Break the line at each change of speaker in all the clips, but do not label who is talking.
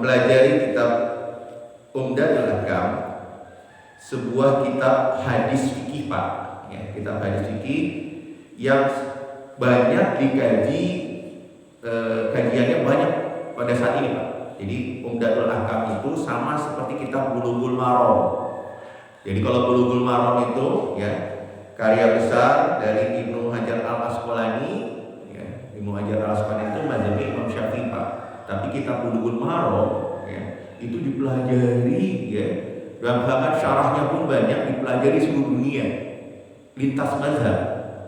mempelajari kitab Umdatul Ahkam, sebuah kitab hadis fikih Pak, ya, kitab hadis fikih yang banyak dikaji, kajiannya banyak pada saat ini Pak. Jadi Umdatul Ahkam itu sama seperti kitab Bulughul Maram. Jadi kalau Bulughul Maram itu ya karya besar dari Ibnu Hajar Al-Asqalani, ya, Ibnu Hajar Al-Asqalani itu mazhab Imam Syafi'i Pak. Tapi kitab Bulughul Maram ya, itu dipelajari ya, dan bahkan syarahnya pun banyak dipelajari seluruh dunia, lintas mazhab.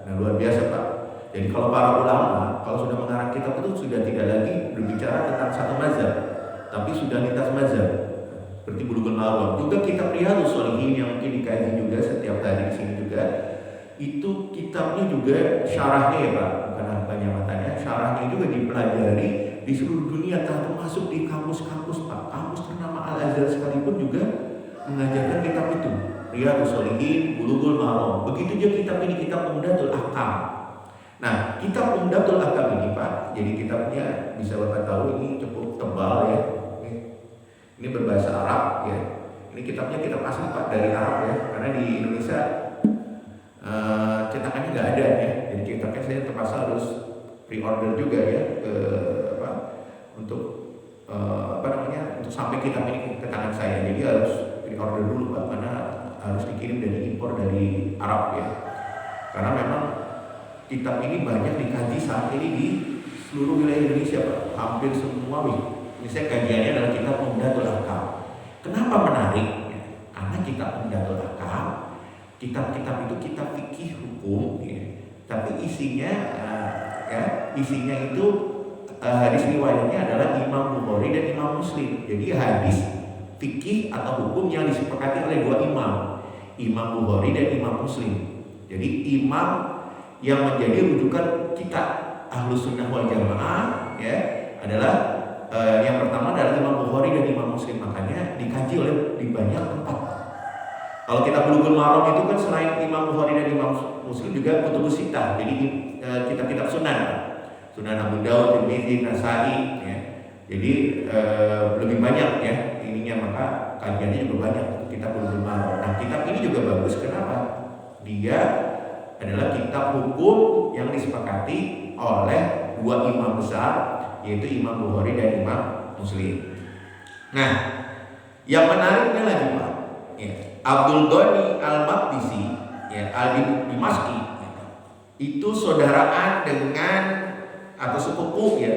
Nah luar biasa Pak. Jadi kalau para ulama kalau sudah mengarang kitab itu sudah tidak lagi berbicara tentang satu mazhab, tapi sudah lintas mazhab. Seperti Bulughul Maram, juga kitab Riyadhus Shalihin yang mungkin dikaji juga setiap hari di sini juga. Itu kitabnya juga syarahnya ya Pak, bukan hanya matanya, syarahnya juga dipelajari di seluruh dunia, termasuk di kampus-kampus Pak. Kampus ternama Al-Azhar sekalipun juga mengajarkan kitab itu, Riyadhus Shalihin, Bulughul Maram. Begitu juga kitab ini, kitab Umdatul Ahkam. Nah, kitab Umdatul Ahkam ini Pak, jadi kitabnya bisa Bapak tahu ini cukup tebal ya. Ini berbahasa Arab ya. Ini kitabnya kitab asli Pak, dari Arab ya. Karena di Indonesia cetakannya nggak ada ya. Jadi kitabnya saya terpaksa harus pre-order juga ya untuk untuk sampai kitab ini ke tangan saya. Jadi harus pre-order dulu Pak, karena harus dikirim dari impor dari Arab ya. Karena memang kitab ini banyak dikaji saat ini di seluruh wilayah Indonesia Pak. Hampir semua misalnya kajiannya adalah kitab Umdatul Ahkam. Kenapa menarik? Ya, karena kitab Umdatul Ahkam, kitab-kitab itu kitab fikih hukum, ya. Tapi isinya itu hadis riwayatnya adalah Imam Bukhari dan Imam Muslim. Jadi hadis fikih atau hukum yang disepakati oleh dua imam, Imam Bukhari dan Imam Muslim. Jadi imam yang menjadi rujukan kita Ahlus Sunnah wal Jamaah ya adalah yang pertama adalah Imam Bukhari dan Imam Muslim. Makanya dikaji oleh di banyak tempat. Kalau kita Bulughul Maram itu kan selain Imam Bukhari dan Imam Muslim juga Kutubus Sittah. Jadi kitab-kitab sunan, Sunan Abu Dawud, Tirmidzi, Nasai ya. Jadi lebih banyak ya ininya, maka kajiannya juga banyak kitab Bulughul Maram. Nah, kitab ini juga bagus kenapa? Dia adalah kitab hukum yang disepakati oleh dua imam besar, yaitu Imam Bukhari dan Imam Muslim. Nah, yang menariknya lagi Pak, ya, Abdul Ghani Al-Maqdisi, ya, Al-Dimashqi, ya, itu saudaraan dengan atau sepupu ya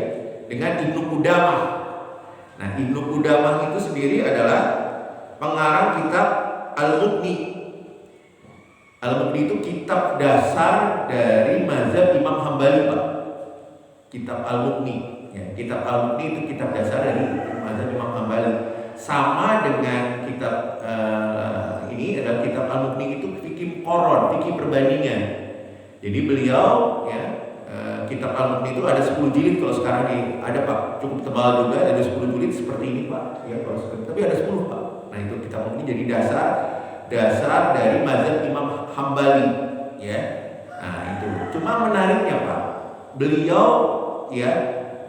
dengan Ibnu Qudamah. Nah, Ibnu Qudamah itu sendiri adalah pengarang kitab Al-Mughni. Al-Mughni itu kitab dasar dari mazhab Imam Hambali Pak. Kitab Al-Mughni, ya, kitab Al-Mughni itu kitab dasar dari mazhab Imam Hambali. Sama dengan kitab ini adalah kitab Al-Mughni itu fikih qoron, fikih perbandingan. Jadi beliau ya kitab Al-Mughni itu ada 10 jilid kalau sekarang ada Pak, cukup tebal juga, ada 10 jilid seperti ini Pak. Ya kalau sekarang, tapi ada 10 Pak. Nah, itu kitab Al-Mughni jadi dasar dari mazhab Imam Hambali ya. Nah, itu. Cuma menariknya Pak, beliau ya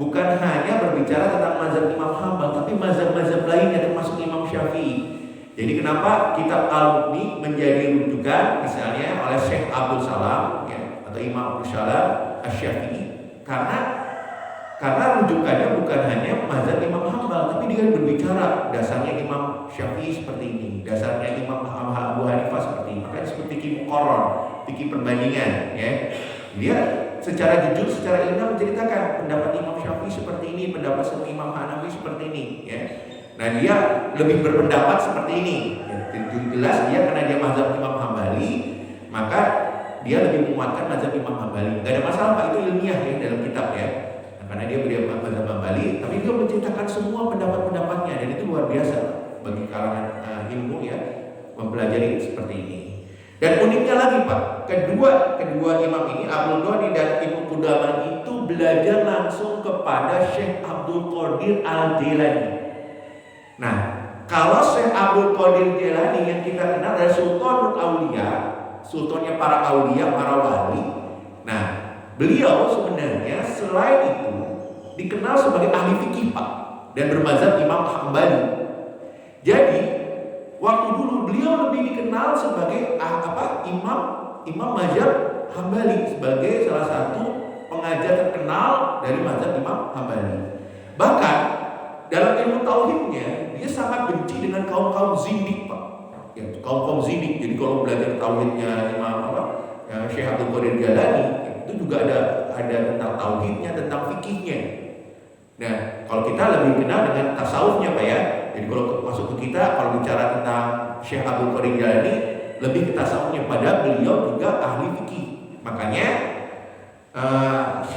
bukan hanya berbicara tentang mazhab Imam Hambal, tapi mazhab-mazhab lainnya termasuk Imam Syafi'i. Jadi kenapa kitab Al-Mughni menjadi rujukan misalnya oleh Syekh Abdul Salam ya, atau Imam Abdul Salam Asy-Syafi'i? Karena rujukannya bukan hanya mazhab Imam Hambal, tapi dia berbicara dasarnya Imam Syafi'i seperti ini, dasarnya Imam Abu Hanifah seperti ini. Makanya seperti fikih muqarrar, fikih perbandingan ya. Dia secara jujur, secara ilmiah menceritakan pendapat Imam Syafi'i seperti ini, pendapat Imam Hanafi seperti ini ya. Nah, dia lebih berpendapat seperti ini ya. Jelas dia karena dia mazhab Imam Hambali, maka dia lebih menguatkan mazhab Imam Hambali. Gak ada masalah Pak, itu ilmiah ya dalam kitab ya. Nah, karena dia beliau mazhab Hambali, tapi dia menceritakan semua pendapat-pendapatnya, dan itu luar biasa bagi kalangan ilmu ya mempelajari seperti ini. Dan uniknya lagi Pak, kedua imam ini Abdul Ghani dan Ibnu Qudamah itu belajar langsung kepada Syekh Abdul Qadir Al-Jilani. Nah, kalau Syekh Abdul Qadir Jilani yang kita kenal adalah Sultanul Aulia, sultannya para aulia, para wali. Nah, beliau sebenarnya selain itu dikenal sebagai ahli fikih Pak. dan bermazhab Imam Hambali. Jadi waktu dulu beliau lebih dikenal sebagai imam mazhab Hambali, sebagai salah satu pengajar terkenal dari mazhab Imam Hambali. Bahkan dalam ilmu tauhidnya dia sangat benci dengan kaum zindik, Pak. Ya, kaum zindik. Jadi kalau belajar tauhidnya Syekh Abdul Qadir Jailani, itu juga ada tentang tauhidnya, tentang fikihnya. Nah, kalau kita lebih kenal dengan tasawufnya, Pak ya. Jadi kalau masuk ke kita, kalau bicara tentang Syekh Abdul Qadir Jailani, lebih ke tasawufnya. Padahal beliau juga ahli fikih. Makanya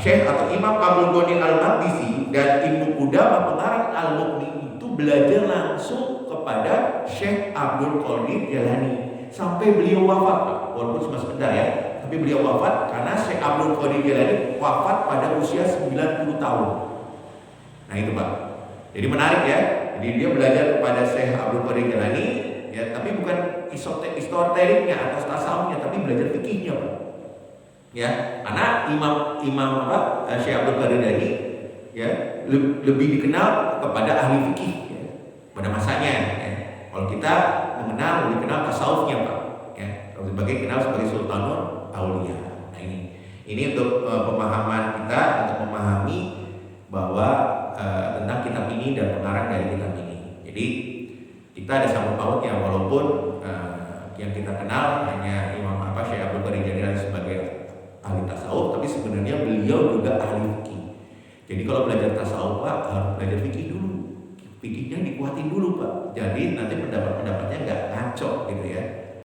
Syekh atau Imam Abdul Ghani Al-Maqdisi dan Ibnu Qudamah pengarang Al-Mughni itu belajar langsung kepada Syekh Abdul Qadir Jailani sampai beliau wafat, walaupun cuma sebentar ya. Tapi beliau wafat karena Syekh Abdul Qadir Jailani wafat pada usia 90 tahun. Nah itu Pak. Jadi menarik ya. Jadi dia belajar kepada Syekh Abdul Qadir Jailani ya, tapi bukan esoteriknya atau tasawufnya, tapi belajar fikihnya Pak. Ya, karena Syekh Abdul Qadir Jailani ya lebih dikenal kepada ahli fikih ya, pada masanya ya. Kalau kita lebih kenal tasawufnya Pak ya, sebagai Sultanul Aulia. Nah ini untuk pemahaman kita, untuk memahami bahwa tentang kitab ini dan pengarang dari kitab ini. Jadi kita ada sangkut pautnya, walaupun yang kita kenal hanya Syekh Abdul Qadir Jailani sebagai ahli tasawuf, tapi sebenarnya beliau juga ahli fikih. Jadi kalau belajar tasawuf Pak, harus belajar fikih dulu. Fikihnya dikuatin dulu Pak. Jadi nanti pendapat-pendapatnya nggak ngaco gitu ya.